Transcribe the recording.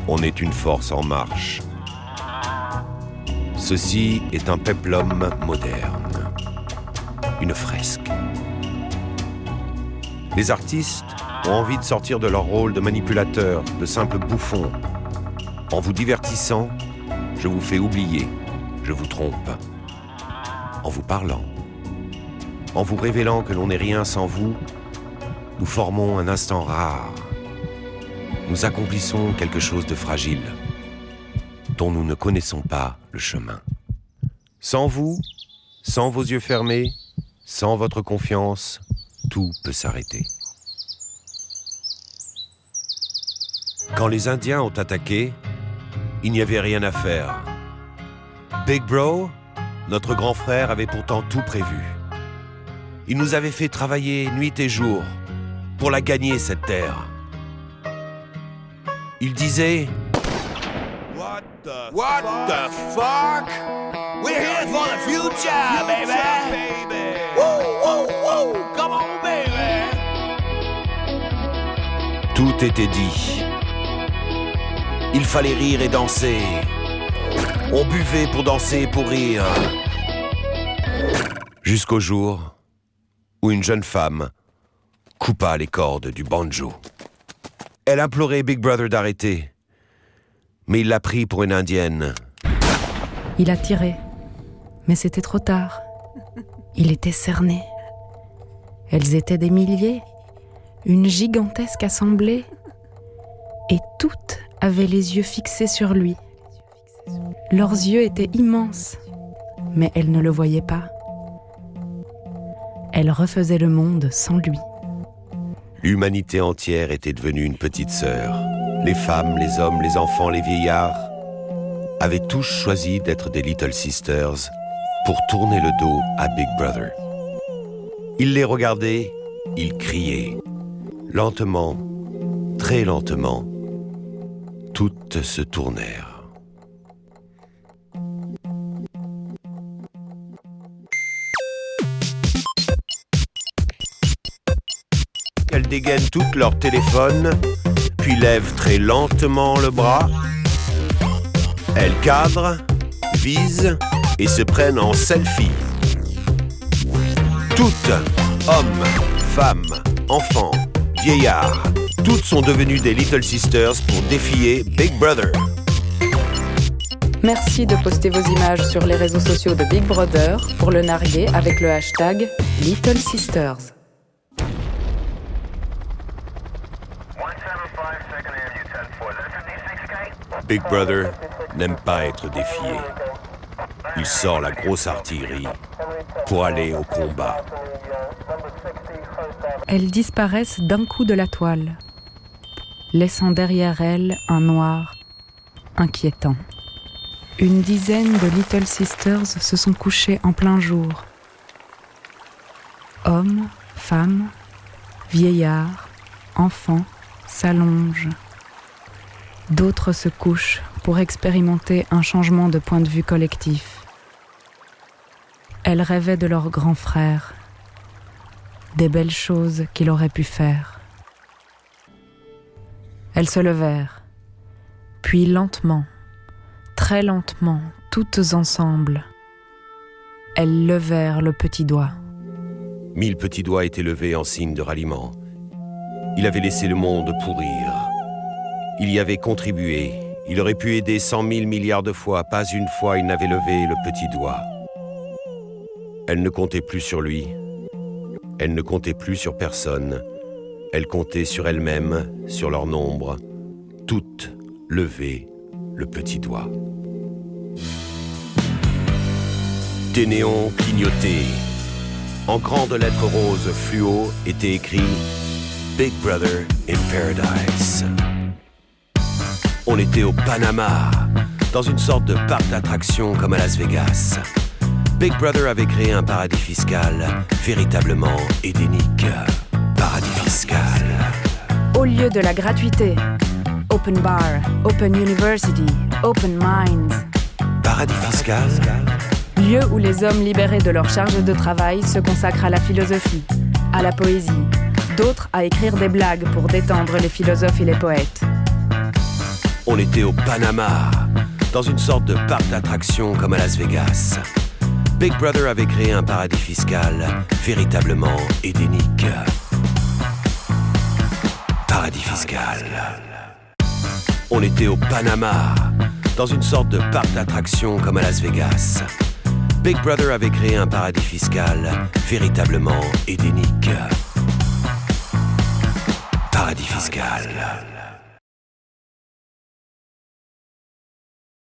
on est une force en marche. Ceci est un péplum moderne, une fresque. Les artistes ont envie de sortir de leur rôle de manipulateurs, de simples bouffons. En vous divertissant, je vous fais oublier, je vous trompe. En vous parlant, en vous révélant que l'on n'est rien sans vous, nous formons un instant rare. Nous accomplissons quelque chose de fragile, dont nous ne connaissons pas le chemin. Sans vous, sans vos yeux fermés, sans votre confiance, tout peut s'arrêter. Quand les Indiens ont attaqué, il n'y avait rien à faire. Big Bro, notre grand frère, avait pourtant tout prévu. Il nous avait fait travailler nuit et jour pour la gagner, cette terre. Il disait « What the fuck? We're here for the future, baby! Woo, woo, woo! Come on, baby! » Tout était dit. Il fallait rire et danser. On buvait pour danser et pour rire. Jusqu'au jour où une jeune femme coupa les cordes du banjo. Elle implorait Big Brother d'arrêter, mais il l'a pris pour une indienne. Il a tiré, mais c'était trop tard. Il était cerné. Elles étaient des milliers, une gigantesque assemblée, et toutes avaient les yeux fixés sur lui. Leurs yeux étaient immenses, mais elles ne le voyaient pas. Elles refaisaient le monde sans lui. L'humanité entière était devenue une petite sœur. Les femmes, les hommes, les enfants, les vieillards avaient tous choisi d'être des Little Sisters pour tourner le dos à Big Brother. Ils les regardaient, ils criaient. Lentement, très lentement, toutes se tournèrent. Elles dégainent toutes leur téléphone, puis lèvent très lentement le bras. Elles cadrent, visent et se prennent en selfie. Toutes, hommes, femmes, enfants, vieillards, toutes sont devenues des Little Sisters pour défier Big Brother. Merci de poster vos images sur les réseaux sociaux de Big Brother pour le narguer avec le hashtag Little Sisters. Big Brother n'aime pas être défié. Il sort la grosse artillerie pour aller au combat. Elles disparaissent d'un coup de la toile, laissant derrière elles un noir inquiétant. Une dizaine de Little Sisters se sont couchées en plein jour. Hommes, femmes, vieillards, enfants s'allongent. D'autres se couchent pour expérimenter un changement de point de vue collectif. Elles rêvaient de leur grand frère, des belles choses qu'il aurait pu faire. Elles se levèrent, puis lentement, très lentement, toutes ensemble, elles levèrent le petit doigt. 1000 petits doigts étaient levés en signe de ralliement. Il avait laissé le monde pourrir. Il y avait contribué. Il aurait pu aider 100 000 milliards de fois. Pas une fois, il n'avait levé le petit doigt. Elle ne comptait plus sur lui. Elle ne comptait plus sur personne. Elle comptait sur elle-même, sur leur nombre. Toutes levaient le petit doigt. Des néons clignotaient. En grandes lettres roses fluo était écrit « Big Brother in Paradise ». On était au Panama, dans une sorte de parc d'attractions comme à Las Vegas. Big Brother avait créé un paradis fiscal véritablement édénique. Paradis fiscal. Au lieu de la gratuité, open bar, open university, open minds. Paradis fiscal. Lieu où les hommes libérés de leur charge de travail se consacrent à la philosophie, à la poésie, d'autres à écrire des blagues pour détendre les philosophes et les poètes. On était au Panama, dans une sorte de parc d'attractions comme à Las Vegas. Big Brother avait créé un paradis fiscal véritablement édénique. Paradis fiscal. On était au Panama, dans une sorte de parc d'attractions comme à Las Vegas. Big Brother avait créé un paradis fiscal véritablement édénique. Paradis fiscal.